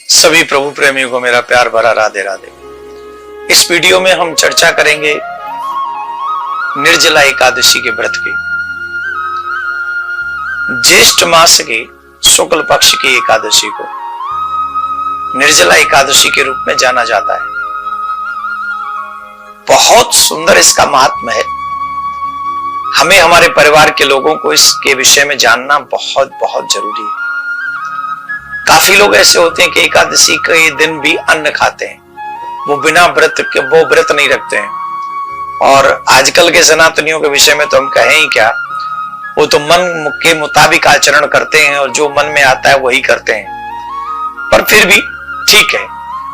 सभी प्रभु प्रेमियों को मेरा प्यार भरा राधे राधे। इस वीडियो में हम चर्चा करेंगे निर्जला एकादशी के व्रत की। ज्येष्ठ मास के शुक्ल पक्ष की एकादशी को निर्जला एकादशी के रूप में जाना जाता है। बहुत सुंदर इसका महात्म्य है। हमें हमारे परिवार के लोगों को इसके विषय में जानना बहुत बहुत जरूरी है। काफी लोग ऐसे होते हैं कि एकादशी के दिन भी अन्न खाते हैं, वो बिना व्रत के वो व्रत नहीं रखते हैं। और आजकल के सनातनियों के विषय में तो हम कहें ही क्या, वो तो मन के मुताबिक आचरण करते हैं और जो मन में आता है वही करते हैं। पर फिर भी ठीक है,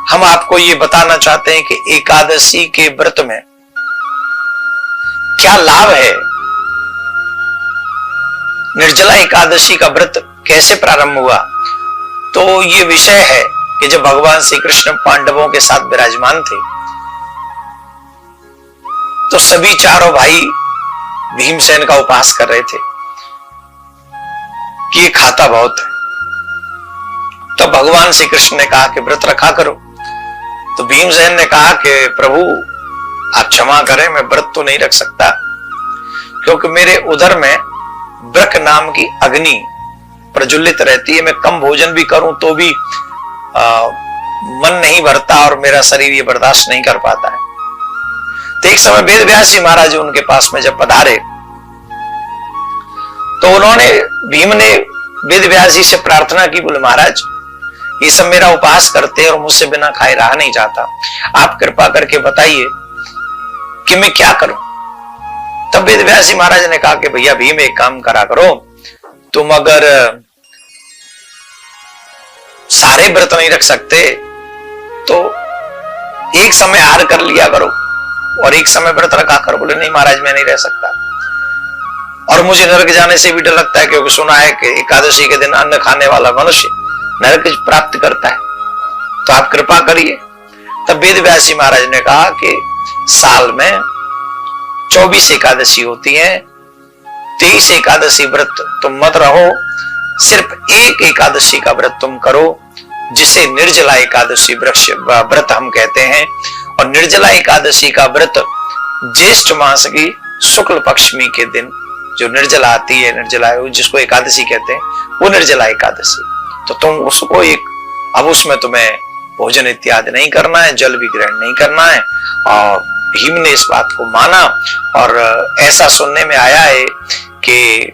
हम आपको ये बताना चाहते हैं कि एकादशी के व्रत में क्या लाभ है। निर्जला एकादशी का व्रत कैसे प्रारंभ हुआ, तो ये विषय है कि जब भगवान श्री कृष्ण पांडवों के साथ विराजमान थे तो सभी चारों भाई भीमसेन का उपहास कर रहे थे कि ये खाता बहुत है। तो भगवान श्री कृष्ण ने कहा कि व्रत रखा करो। तो भीमसेन ने कहा कि प्रभु आप क्षमा करें, मैं व्रत तो नहीं रख सकता क्योंकि मेरे उदर में ब्रक नाम की अग्नि प्रज्वलित रहती है। मैं कम भोजन भी करूं तो भी मन नहीं भरता और मेरा शरीर ये बर्दाश्त नहीं कर पाता है। तो एक समय वेद व्यास जी महाराज उनके पास में जब पधारे तो उन्होंने भीम ने वेद व्यास जी से प्रार्थना की, बोले महाराज ये सब मेरा उपवास करते हैं और मुझसे बिना खाए रहा नहीं जाता, आप कृपा करके बताइए कि मैं क्या करूं। तब वेद व्यास जी महाराज ने कहा कि भैया भीम एक काम करा करो, तुम अगर सारे व्रत नहीं रख सकते तो एक समय आहार कर लिया करो और एक समय व्रत रखा करो। बोले नहीं महाराज मैं नहीं रह सकता और मुझे नरक जाने से भी डर लगता है क्योंकि सुना है कि एकादशी के दिन अन्न खाने वाला मनुष्य नरक प्राप्त करता है, तो आप कृपा करिए। तब वेद व्यास जी महाराज ने कहा कि साल में 24 एकादशी होती है, 23 एकादशी व्रत तुम मत रहो, सिर्फ एक एकादशी का व्रत तुम करो जिसे निर्जला एकादशी व्रत हम कहते हैं। और निर्जला एकादशी का व्रत ज्येष्ठ मास की शुक्ल पक्षमी के दिन जो निर्जला आती है, निर्जला जिसको एकादशी कहते हैं, वो निर्जला एकादशी। तो तुम उसको अब उसमें तुम्हें भोजन इत्यादि नहीं करना है, जल भी ग्रहण नहीं करना है। और भीम ने इस बात को माना और ऐसा सुनने में आया है कि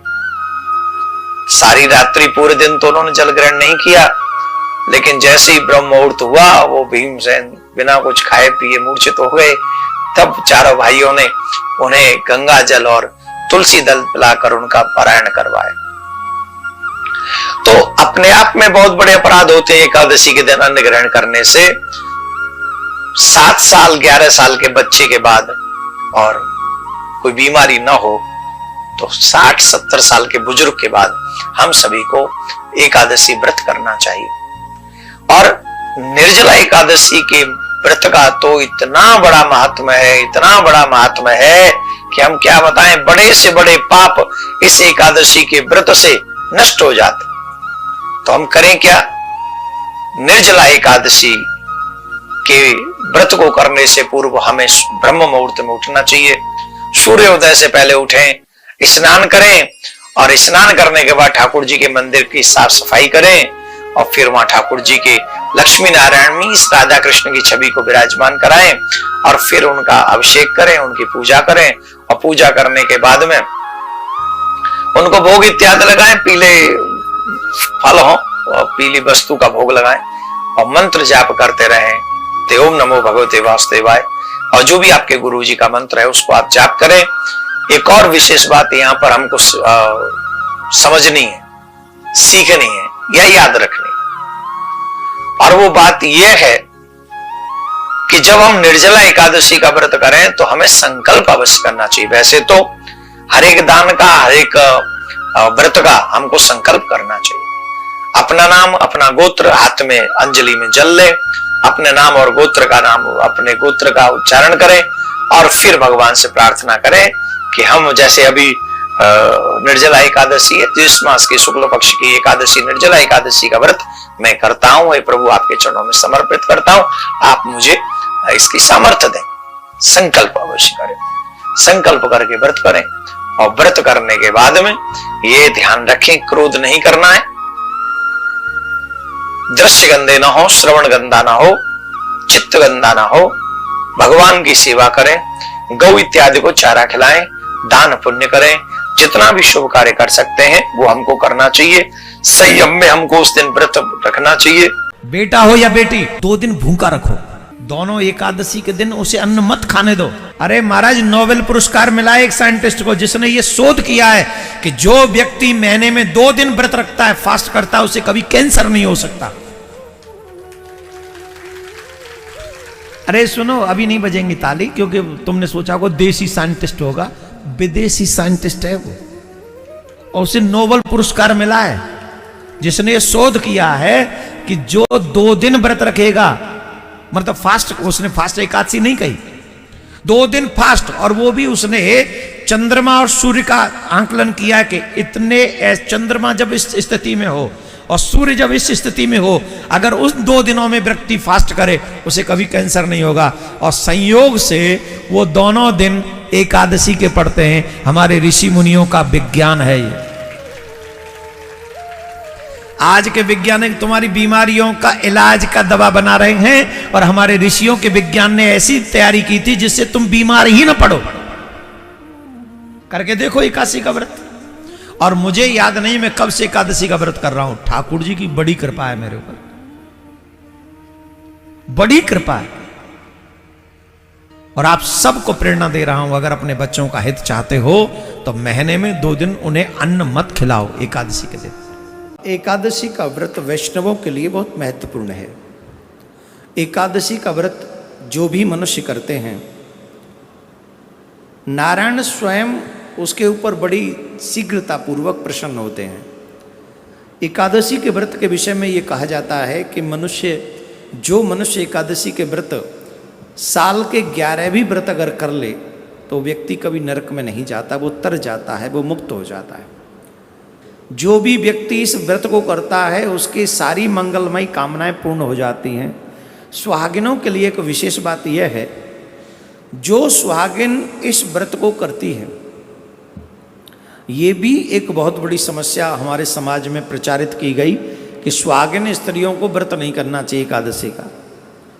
सारी रात्रि पूरे दिन तो उन्होंने जल ग्रहण नहीं किया, लेकिन जैसे ही ब्रह्म मुहूर्त हुआ वो भीमसेन बिना कुछ खाए पिए मूर्छित हो गए। तब चारों भाइयों ने उन्हें गंगा जल और तुलसी दल पिलाकर उनका पारायण करवाया। तो अपने आप में बहुत बड़े अपराध होते हैं एकादशी के दिन अन्न ग्रहण करने से। 7 साल 11 साल के बच्चे के बाद और कोई बीमारी ना हो तो 60-70 साल के बुजुर्ग के बाद हम सभी को एकादशी व्रत करना चाहिए। और निर्जला एकादशी के व्रत का तो इतना बड़ा महात्म्य है, इतना बड़ा महात्म्य है कि हम क्या बताएं। बड़े से बड़े पाप इस एकादशी के व्रत से नष्ट हो जाते। तो हम करें क्या, निर्जला एकादशी के व्रत को करने से पूर्व हमें ब्रह्म मुहूर्त में उठना चाहिए। सूर्योदय से पहले उठें, स्नान करें और स्नान करने के बाद ठाकुर जी के मंदिर की साफ सफाई करें और फिर वहां ठाकुर जी के लक्ष्मी नारायण में इस राधा कृष्ण की छवि को विराजमान कराएं और फिर उनका अभिषेक करें, उनकी पूजा करें। और पूजा करने के बाद में उनको भोग इत्यादि लगाएं, पीले फल हो और पीली वस्तु का भोग लगाएं और मंत्र जाप करते रहें, ते ओम नमो भगवते वासुदेवाय। और जो भी आपके गुरु जी का मंत्र है उसको आप जाप करें। एक और विशेष बात यहाँ पर हमको समझनी है, सीखनी है या याद रखनी, और वो बात यह है कि जब हम निर्जला एकादशी का व्रत करें तो हमें संकल्प अवश्य करना चाहिए। वैसे तो हर एक दान का, हर एक व्रत का हमको संकल्प करना चाहिए। अपना नाम, अपना गोत्र, हाथ में अंजलि में जल ले, अपने नाम और गोत्र का नाम, अपने गोत्र का उच्चारण करें और फिर भगवान से प्रार्थना करें कि हम जैसे अभी निर्जला एकादशी है, ज्येष्ठ मास की शुक्ल पक्ष की एकादशी निर्जला एकादशी का व्रत मैं करता हूं। हे प्रभु, आपके चरणों में समर्पित करता हूं, आप मुझे इसकी सामर्थ्य दें। संकल्प अवश्य करें, संकल्प करके व्रत करें। और व्रत करने के बाद में ये ध्यान रखें, क्रोध नहीं करना है, दृश्य गंदे ना हो, श्रवण गंदा ना हो, चित्त गंदा ना हो, भगवान की सेवा करें, गौ इत्यादि को चारा खिलाएं, दान पुण्य करें, जितना भी शुभ कार्य कर सकते हैं वो हमको करना चाहिए। संयम में हमको उस दिन व्रत रखना चाहिए। बेटा हो या बेटी, 2 दिन भूखा रखो, दोनों एकादशी के दिन उसे अन्न मत खाने दो। अरे महाराज, नोबेल पुरस्कार मिला है एक साइंटिस्ट को जिसने ये शोध किया है कि जो व्यक्ति महीने में 2 दिन व्रत रखता है, फास्ट करता है, उसे कभी कैंसर नहीं हो सकता। अरे सुनो, अभी नहीं बजेंगी ताली, क्योंकि तुमने सोचा होगा देसी साइंटिस्ट होगा, विदेशी साइंटिस्ट है वो, और उसे नोबेल पुरस्कार मिला है जिसने शोध किया है कि जो 2 दिन व्रत रखेगा, मतलब फास्ट, उसने फास्ट एकादशी नहीं कही, 2 दिन फास्ट, और वो भी उसने चंद्रमा और सूर्य का आंकलन किया कि इतने चंद्रमा जब इस स्थिति में हो और सूर्य जब इस स्थिति में हो, अगर उस 2 दिनों में व्यक्ति फास्ट करे उसे कभी कैंसर नहीं होगा। और संयोग से वो दोनों दिन एकादशी के पढ़ते हैं। हमारे ऋषि मुनियों का विज्ञान है ये। आज के वैज्ञानिक तुम्हारी बीमारियों का इलाज का दवा बना रहे हैं, और हमारे ऋषियों के विज्ञान ने ऐसी तैयारी की थी जिससे तुम बीमार ही ना पड़ो। करके देखो एकादशी का व्रत। और मुझे याद नहीं मैं कब से एकादशी का व्रत कर रहा हूं, ठाकुर जी की बड़ी कृपा है मेरे ऊपर, बड़ी कृपा है। और आप सबको प्रेरणा दे रहा हूं, अगर अपने बच्चों का हित चाहते हो तो महीने में 2 दिन उन्हें अन्न मत खिलाओ एकादशी के दिन। एकादशी का व्रत वैष्णवों के लिए बहुत महत्वपूर्ण है। एकादशी का व्रत जो भी मनुष्य करते हैं, नारायण स्वयं उसके ऊपर बड़ी शीघ्रता पूर्वक प्रसन्न होते हैं। एकादशी के व्रत के विषय में ये कहा जाता है कि जो मनुष्य एकादशी के व्रत साल के 11 भी व्रत अगर कर ले तो व्यक्ति कभी नरक में नहीं जाता, वो तर जाता है, वो मुक्त हो जाता है। जो भी व्यक्ति इस व्रत को करता है उसकी सारी मंगलमयी कामनाएं पूर्ण हो जाती हैं। सुहागिनों के लिए एक विशेष बात यह है, जो सुहागिन इस व्रत को करती है, ये भी एक बहुत बड़ी समस्या हमारे समाज में प्रचारित की गई कि सुहागिन स्त्रियों को व्रत नहीं करना चाहिए एकादशी का।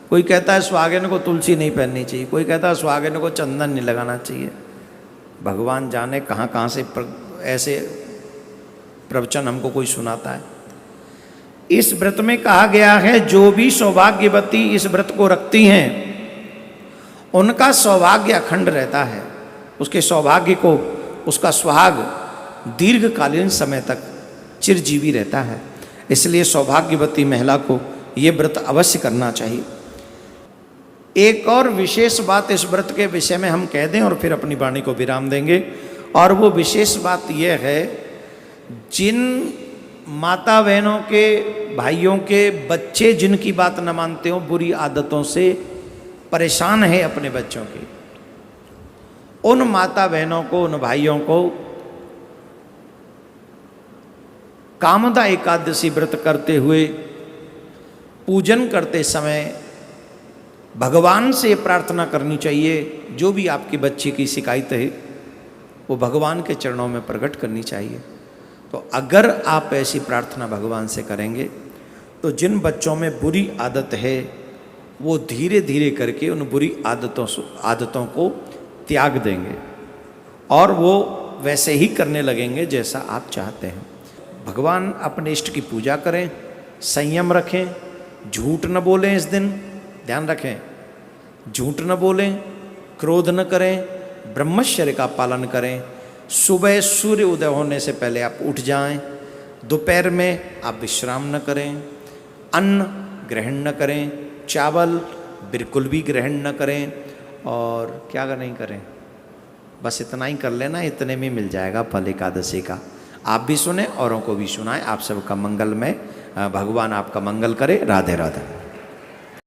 कोई कहता है सुहागिन को तुलसी नहीं पहननी चाहिए, कोई कहता है सुहागिन को चंदन नहीं लगाना चाहिए। भगवान जाने कहाँ कहाँ से ऐसे प्रवचन हमको कोई सुनाता है। इस व्रत में कहा गया है जो भी सौभाग्यवती इस व्रत को रखती हैं उनका सौभाग्य अखंड रहता है, उसके सौभाग्य को, उसका सुहाग दीर्घकालीन समय तक चिरजीवी रहता है। इसलिए सौभाग्यवती महिला को ये व्रत अवश्य करना चाहिए। एक और विशेष बात इस व्रत के विषय में हम कह दें और फिर अपनी वाणी को विराम देंगे, और वो विशेष बात यह है, जिन माता बहनों के, भाइयों के बच्चे जिनकी बात न मानते हो, बुरी आदतों से परेशान है अपने बच्चों की, उन माता बहनों को, उन भाइयों को कामदा एकादशी व्रत करते हुए पूजन करते समय भगवान से प्रार्थना करनी चाहिए। जो भी आपकी बच्ची की शिकायत है वो भगवान के चरणों में प्रकट करनी चाहिए। तो अगर आप ऐसी प्रार्थना भगवान से करेंगे तो जिन बच्चों में बुरी आदत है वो धीरे धीरे करके उन बुरी आदतों को त्याग देंगे और वो वैसे ही करने लगेंगे जैसा आप चाहते हैं। भगवान अपने इष्ट की पूजा करें, संयम रखें, झूठ न बोलें। इस दिन ध्यान रखें, झूठ न बोलें, क्रोध न करें, ब्रह्मचर्य का पालन करें। सुबह सूर्य उदय होने से पहले आप उठ जाएं। दोपहर में आप विश्राम न करें, अन्न ग्रहण न करें, चावल बिल्कुल भी ग्रहण न करें, और क्या नहीं करें, बस इतना ही कर लेना। इतने में मिल जाएगा फल एकादशी का। आप भी सुने, औरों को भी सुनाएं। आप सबका मंगलमय, भगवान आपका मंगल करे। राधे राधे।